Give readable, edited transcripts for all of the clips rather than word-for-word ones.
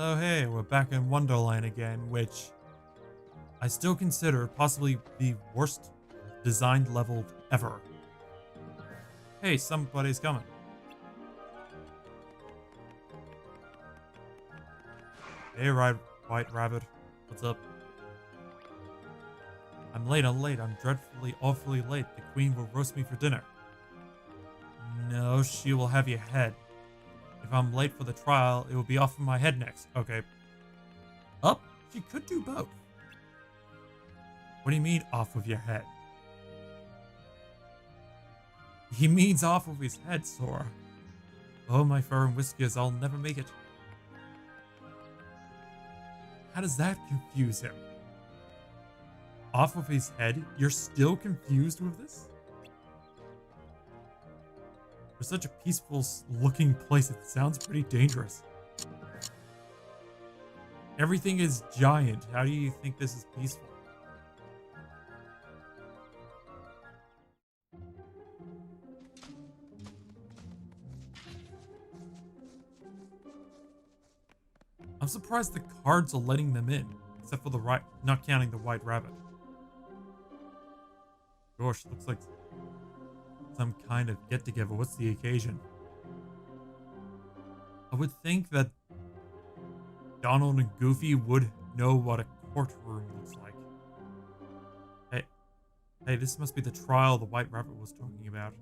Oh hey, we're back in Wonderland again, which I still consider possibly the worst designed level ever. Hey, somebody's coming. Hey, White Rabbit. What's up? I'm late. I'm dreadfully, awfully late. The queen will roast me for dinner. No, she will have your head. If I'm late for the trial, it will be off of my head next. Okay. Up? She could do both. What do you mean, off of your head? He means off of his head, Sora. Oh, my fur and whiskers, I'll never make it. How does that confuse him? Off of his head? You're still confused with this? For such a peaceful looking place, it sounds pretty dangerous. Everything is giant. How do you think this is peaceful? I'm surprised the cards are letting them in, except for not counting the White Rabbit. Gosh, looks like some kind of get-together. What's the occasion? I would think that Donald and Goofy would know what a courtroom looks like. Hey, this must be the trial the White Rabbit was talking about.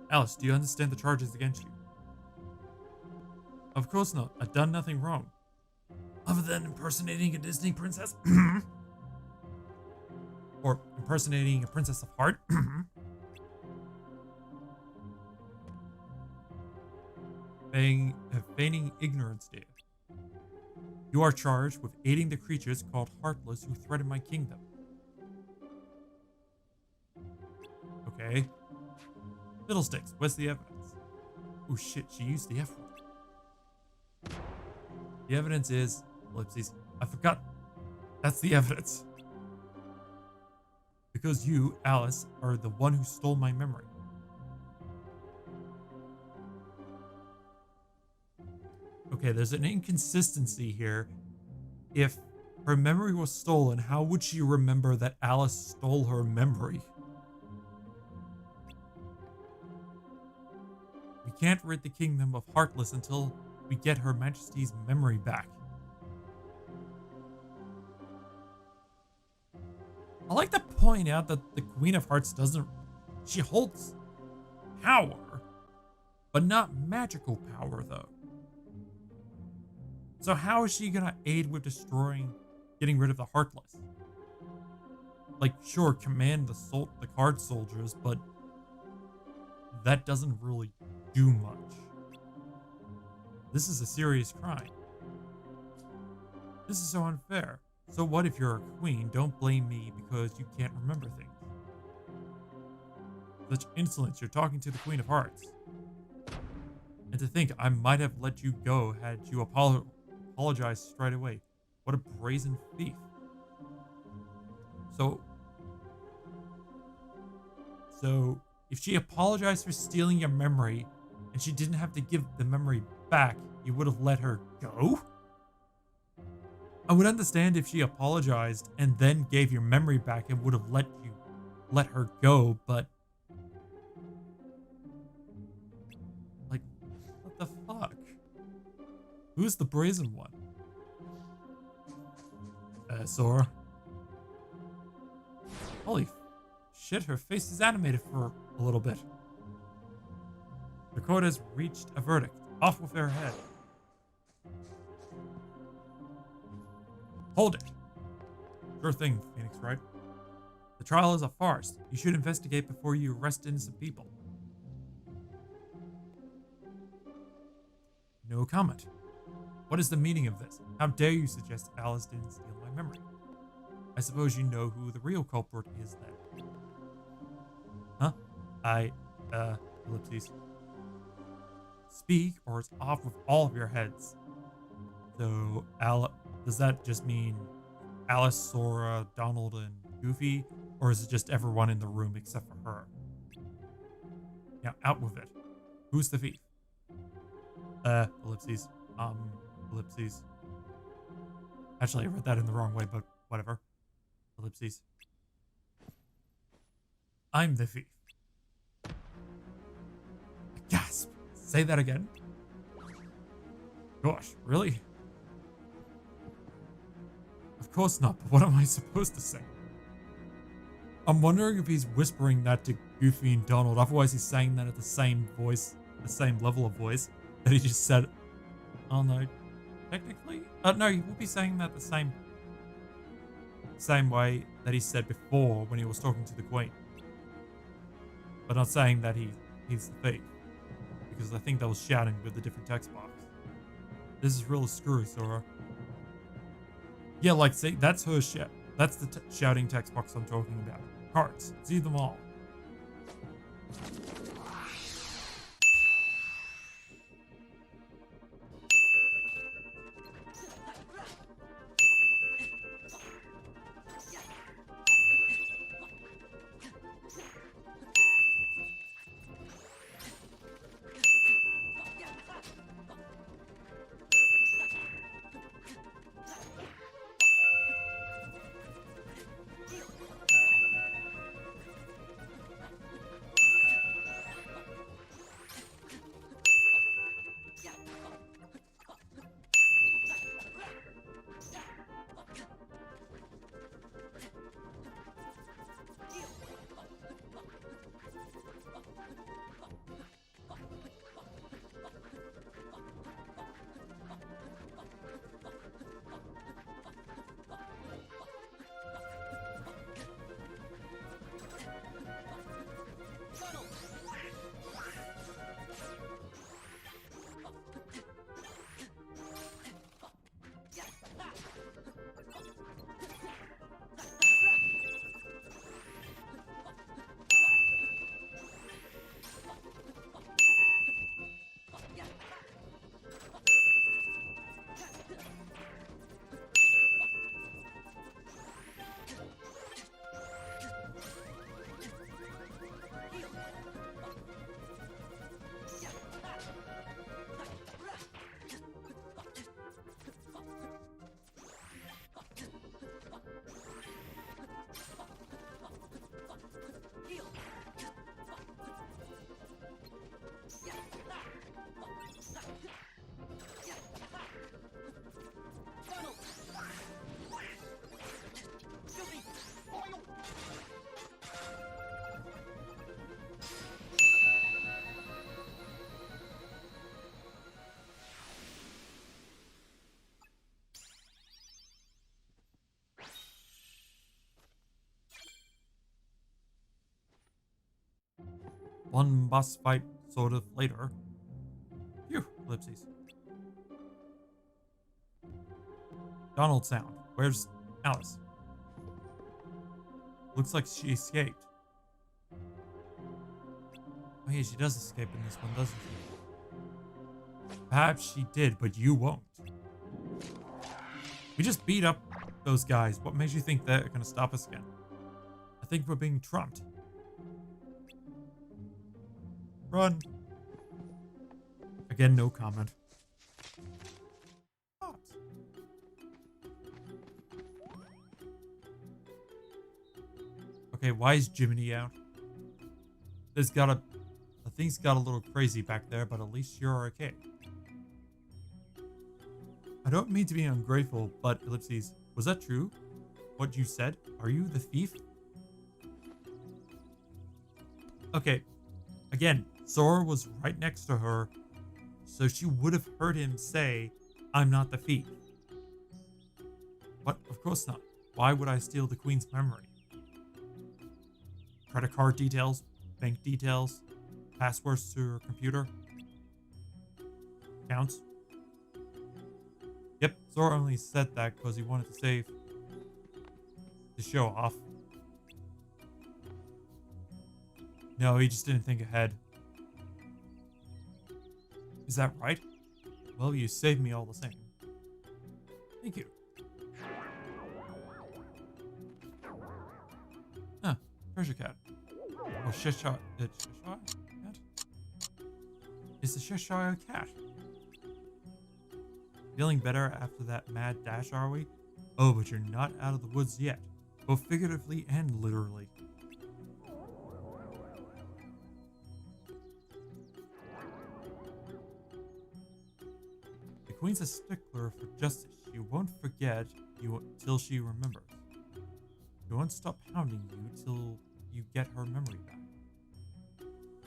Alice, do you understand the charges against you? Of course not. I've done nothing wrong. Other than impersonating a Disney princess? Or impersonating a princess of heart? Feigning ignorance, dear. You are charged with aiding the creatures called Heartless who threaten my kingdom. Okay. Fiddlesticks, where's the evidence? Oh shit, she used the F word. The evidence is... ellipses. I forgot. That's the evidence. Because you, Alice, are the one who stole my memory. Okay, there's an inconsistency here. If her memory was stolen, how would she remember that Alice stole her memory? We can't rid the kingdom of Heartless until we get Her Majesty's memory back. I like to point out that the Queen of Hearts she holds power, but not magical power though. So how is she gonna aid with getting rid of the Heartless? Like, sure, command the card soldiers, but that doesn't really do much. This is a serious crime. This is so unfair. So what if you're a queen? Don't blame me because you can't remember things. Such insolence, you're talking to the Queen of Hearts. And to think I might have let you go had you apologized straight away. What a brazen thief. So if she apologized for stealing your memory and she didn't have to give the memory back, you would have let her go? I would understand if she apologized and then gave your memory back and would have let her go, but like, what the fuck? Who's the brazen one? Sora. Holy shit, her face is animated for a little bit. The court has reached a verdict. Off with her head. Hold it. Sure thing, Phoenix Wright. The trial is a farce. You should investigate before you arrest innocent people. No comment. What is the meaning of this? How dare you suggest Alice didn't steal my memory? I suppose you know who the real culprit is then. Huh? Ellipses. Speak or it's off with all of your heads. So, does that just mean Alice, Sora, Donald, and Goofy? Or is it just everyone in the room except for her? Now, out with it. Who's the thief? Ellipses. Ellipses. Actually, I read that in the wrong way, but whatever. Ellipses. I'm the thief. Gasp! Say that again. Gosh, really? Of course not, but what am I supposed to say? I'm wondering if he's whispering that to Goofy and Donald, otherwise he's saying that at the same voice, the same level of voice that he just said. Oh no, technically? No, he would be saying that the same way that he said before when he was talking to the Queen. But not saying that he's the thief. Because I think that was shouting with the different text box. This is real screwy, Sora. Yeah, like, see, that's her shout. That's the shouting text box I'm talking about. Cards. See them all. One boss fight sort of later. Phew, ellipses. Donald sound. Where's Alice? Looks like she escaped. Oh yeah, she does escape in this one, doesn't she? Perhaps she did, but you won't. We just beat up those guys. What makes you think they're gonna stop us again? I think we're being trumped. Run. Again, no comment. Okay, why is Jiminy out? Things got a little crazy back there, but at least you're okay. I don't mean to be ungrateful, but ellipses, was that true? What you said? Are you the thief? Okay, again, Sora was right next to her, so she would have heard him say, I'm not the thief. But of course not. Why would I steal the Queen's memory? Credit card details, bank details, passwords to her computer. Counts. Yep, Sora only said that because he wanted to save the show off. No, he just didn't think ahead. Is that right? Well, you saved me all the same. Thank you. Treasure cat. Oh, Cheshire cat? It's the Cheshire Cat. Feeling better after that mad dash, are we? Oh, but you're not out of the woods yet, both figuratively and literally. The Queen's a stickler for justice. She won't forget you till she remembers. She won't stop hounding you till you get her memory back.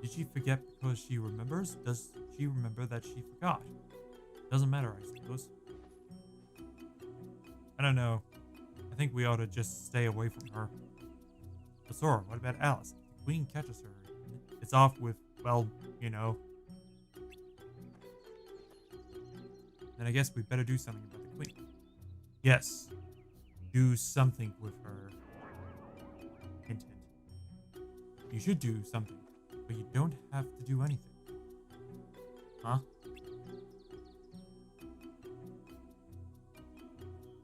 Did she forget because she remembers? Does she remember that she forgot? Doesn't matter, I suppose. I don't know. I think we ought to just stay away from her. But Sora, what about Alice? If the Queen catches her, it's off with, well, you know. Then I guess we better do something about the Queen. Yes. Do something with her. Hint, hint. You should do something, but you don't have to do anything. Huh?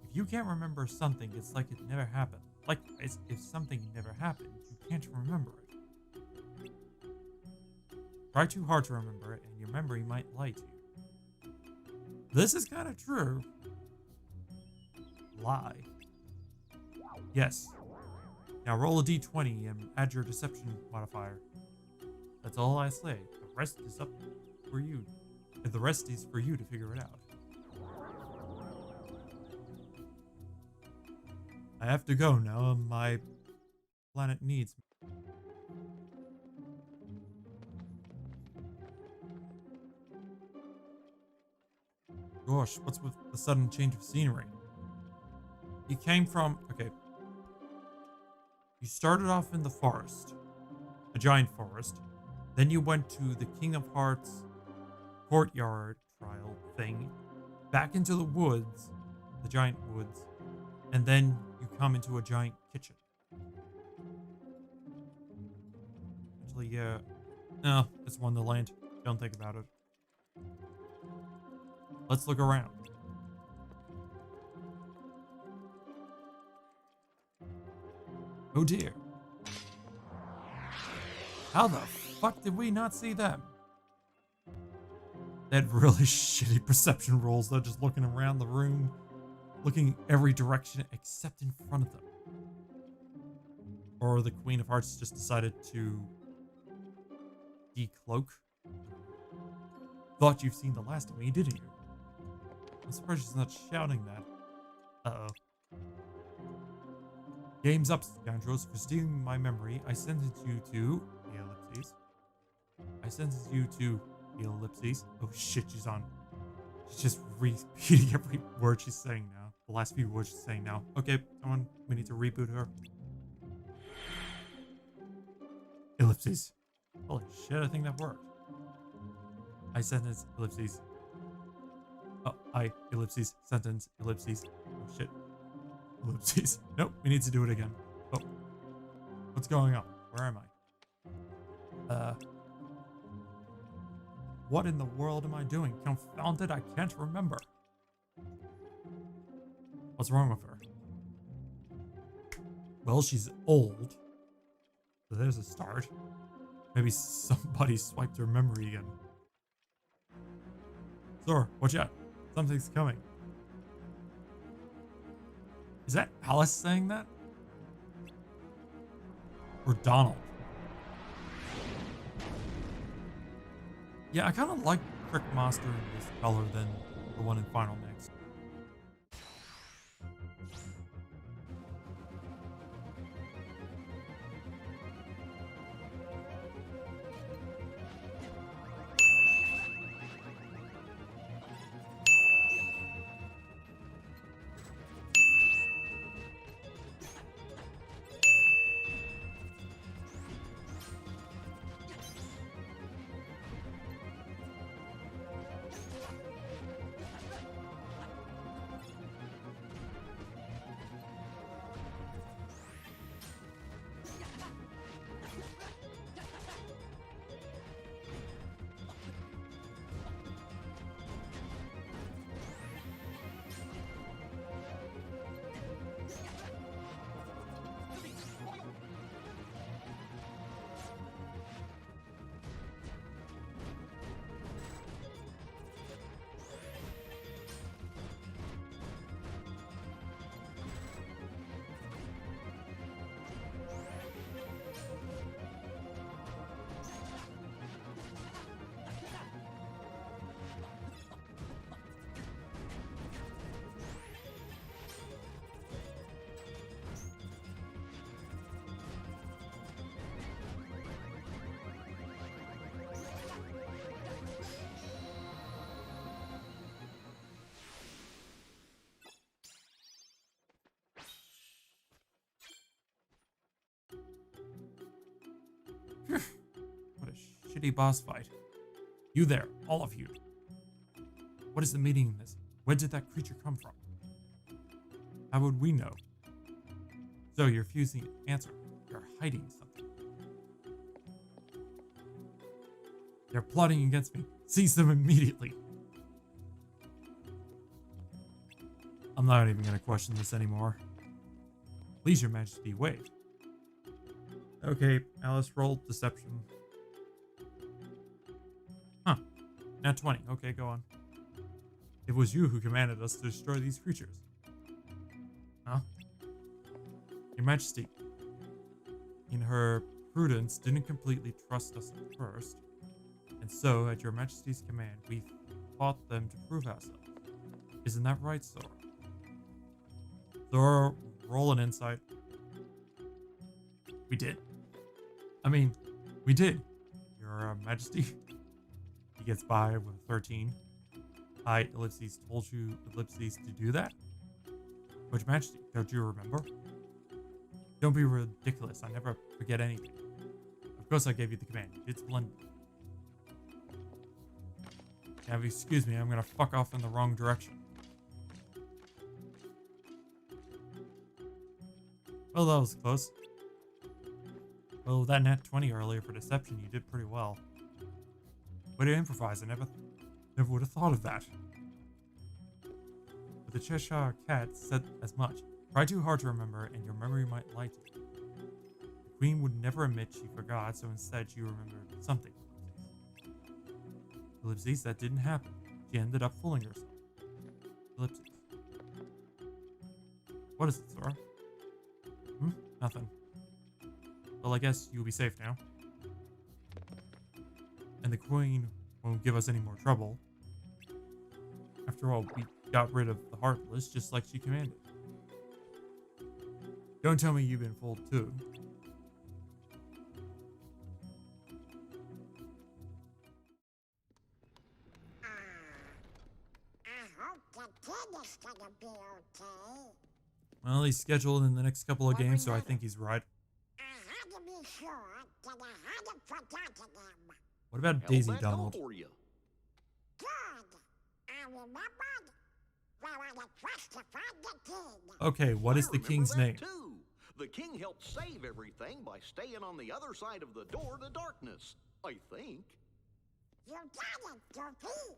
If you can't remember something, it's like it never happened. Like, if something never happened, you can't remember it. Try too hard to remember it, and your memory might lie to you. This is kind of true. Lie. Yes. Now roll a d20 and add your deception modifier. That's all I say. The rest is up for you. The rest is for you to figure it out. I have to go now. My planet needs me. Gosh, what's with the sudden change of scenery? You came from... Okay. You started off in the forest. A giant forest. Then you went to the Kingdom Hearts courtyard trial thing. Back into the woods. The giant woods. And then you come into a giant kitchen. Actually, yeah. No, it's Wonderland. Don't think about it. Let's look around. Oh dear. How the fuck did we not see them? They had really shitty perception rolls. They're just looking around the room. Looking every direction except in front of them. Or the Queen of Hearts just decided to decloak. Thought you've seen the last of me, didn't you? I'm surprised she's not shouting that. Uh-oh. Game's up, scoundrels. For stealing my memory, I sentence you to... ellipses. I sentence you to... ellipses. Oh shit, she's on. She's just repeating every word she's saying now. The last few words she's saying now. Okay, someone, we need to reboot her. Ellipses. Holy shit, I think that worked. I sentence ellipses. Oh, I ellipses sentence ellipses. Oh shit. Ellipses. Nope, we need to do it again. Oh. What's going on? Where am I? What in the world am I doing? Confound it, I can't remember. What's wrong with her? Well, she's old. So there's a start. Maybe somebody swiped her memory again. Sora, watch out. Something's coming. Is that Alice saying that? Or Donald? Yeah, I kind of like Trickmaster in this color than the one in Final Mix. What a shitty boss fight. You there, all of you. What is the meaning in this? Where did that creature come from? How would we know? So you're refusing to answer. You're hiding something. They're plotting against me. Seize them immediately. I'm not even going to question this anymore. Please, Your Majesty, wait. Okay, Alice, roll deception. Huh. Nat 20. Okay, go on. It was you who commanded us to destroy these creatures. Huh? Your Majesty, in her prudence, didn't completely trust us at first, and so, at Your Majesty's command, we fought them to prove ourselves. Isn't that right, Sora? Sora, roll an insight. We did. I mean, we did, Your Majesty. He gets by with a 13. I, Ellipses, told you, Ellipses, to do that? But Your Majesty, don't you remember? Don't be ridiculous. I never forget anything. Of course I gave you the command. It's splendid. Now, excuse me, I'm gonna fuck off in the wrong direction. Well, that was close. Well, that nat 20 earlier for deception, you did pretty well. Way to improvise. I never would have thought of that. But the Cheshire Cat said as much. Try too hard to remember, and your memory might lie to you. The Queen would never admit she forgot, so instead she remembered something. Ellipses, that didn't happen. She ended up fooling herself. Ellipses. What is it, Sora? Nothing. Well, I guess you'll be safe now. And the Queen won't give us any more trouble. After all, we got rid of the Heartless just like she commanded. Don't tell me you've been fooled too. I hope the kid is gonna be okay. Well, he's scheduled in the next couple of games, so I think he's right. I had to be sure that I hadn't forgotten him. What about Daisy, Donald? Good. I remembered where I had trust to find the king. Okay, what is the king's name? Too. The king helped save everything by staying on the other side of the door to darkness, I think. You got it, Goofy.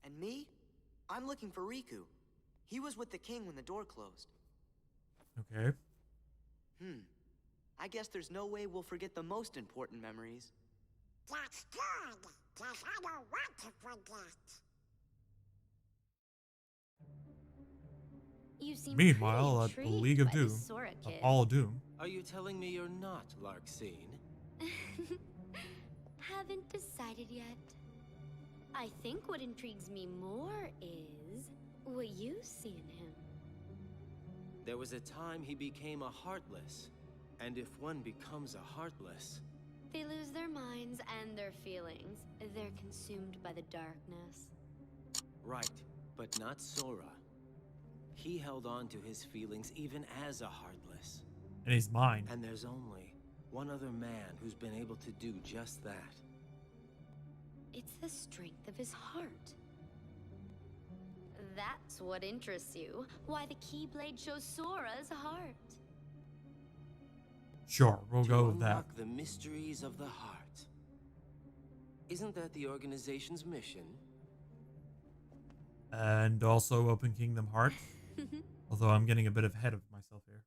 And me? I'm looking for Riku. He was with the king when the door closed. Okay. I guess there's no way we'll forget the most important memories. That's good, because I don't want to forget. You seem Meanwhile, at pretty the intrigued League of by the Doom, Sora of kid. all Doom. Are you telling me you're not Larxene? Haven't decided yet. I think what intrigues me more is what you see in him. There was a time he became a Heartless. And if one becomes a Heartless... They lose their minds and their feelings. They're consumed by the darkness. Right, but not Sora. He held on to his feelings even as a Heartless. And he's mine. And there's only one other man who's been able to do just that. It's the strength of his heart. That's what interests you. Why the Keyblade shows Sora's heart. Sure, we'll To go with that. unlock the mysteries of the heart. Isn't that the organization's mission? And also Open Kingdom Hearts. Although I'm getting a bit ahead of myself here.